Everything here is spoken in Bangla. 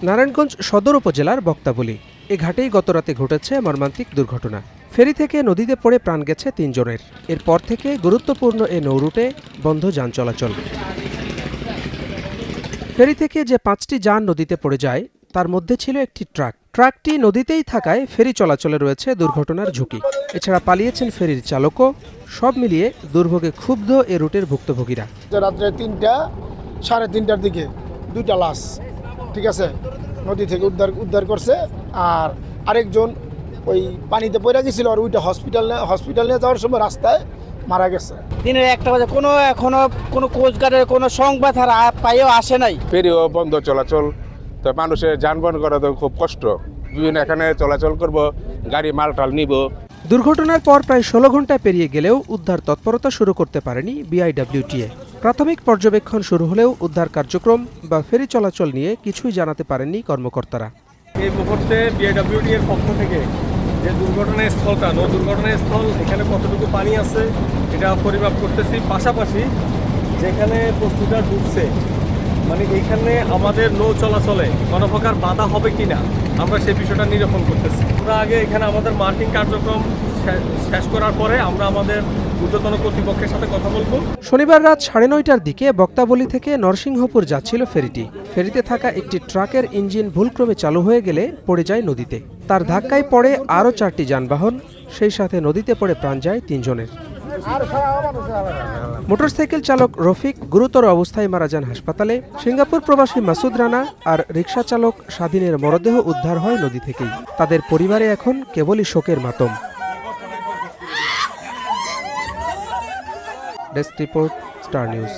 নারায়ণগঞ্জ সদর উপজেলার বক্তাবলী এ ঘাটেই গতরাতে ঘটেছে মর্মান্তিক দুর্ঘটনা। ফেরি থেকে নদীতে পড়ে প্রাণ গেছে ৩ জনের। এরপর থেকে গুরুত্বপূর্ণ এ নৌরুটে বন্ধ যান চলাচল। ফেরি থেকে যে ৫টি যান নদীতে পড়ে যায় তার মধ্যে ছিল একটি ট্রাক। ট্রাকটি নদীতেই থাকায় ফেরি চলাচলে রয়েছে দুর্ঘটনার ঝুঁকি। এছাড়া পালিয়েছেন ফেরির চালকও। সব মিলিয়ে দুর্ভোগে ক্ষুব্ধ এ রুটের ভুক্তভোগীরা। রাত্রে ৩টা, সাড়ে ৩টার দিকে 2টা লাশ, ঠিক আছে, নদী থেকে উদ্ধার করছে। আর আরেকজন ওই পানিতে পড়ে গেছিল, আর ওইটা হসপিটাল নিয়ে যাওয়ার সময় রাস্তায় মারা গেছে। দিনের 1টা বাজে এখনো কোনো কোস্টগার্ডের কোনো সংবাদ আর পাইও আসে নাই। ফেরিও বন্ধ চলাচল, তো মানুষের যানবাহন করা তো খুব কষ্ট। বিভিন্ন এখানে চলাচল করব, গাড়ি মালটাল নিব। দুর্ঘটনার পর প্রায় 16 ঘন্টা পেরিয়ে গেলেও উদ্ধার তৎপরতা শুরু করতে পারেনি বিআইডব্লিউটিএ। প্রাথমিক পর্যবেক্ষণ শুরু হলেও উদ্ধার কার্যক্রম বা ফেরি চলাচল নিয়ে কিছুই জানাতে পারেননি কর্মকর্তারা। এই মুহূর্তে বিআইডব্লিউটি এর পক্ষ থেকে যে দুর্ঘটনাস্থলটা, দুর্ঘটনাস্থল এখানে কতটুকু পানি আছে এটা পরিমাপ করতেছি। পাশাপাশি যেখানে বস্তুটা ডুবছে, মানে এইখানে আমাদের নৌ চলাচলে কোনো প্রকার বাধা হবে কিনা আমরা সেই বিষয়টা নিরূপণ করতেছি। আমরা আগে এখানে আমাদের মার্কিং কার্যক্রম শেষ করার পরে আমরা আমাদের ঊর্ধ্বতন কর্তৃপক্ষের সাথে কথা বলবো। শনিবার রাত 9:30টার দিকে বক্তাবলী থেকে নরসিংহপুর যাচ্ছিল ফেরিটি। ফেরিতে থাকা একটি ট্রাকের ইঞ্জিন ভুলক্রমে চালু হয়ে গেলে পড়ে যায় নদীতে। তার ধাক্কায় পড়ে আরও 4টি যানবাহন, সেই সাথে নদীতে পড়ে প্রাণ যায় 3 জনের। মোটরসাইকেল চালক রফিক গুরুতর অবস্থায় মারা যান হাসপাতালে। সিঙ্গাপুর প্রবাসী মাসুদ রানা আর রিকশা চালক স্বাধীনের মরদেহ উদ্ধার হয় নদী থেকেই। তাদের পরিবারে এখন কেবলই শোকের মাতম। Desk report, star news.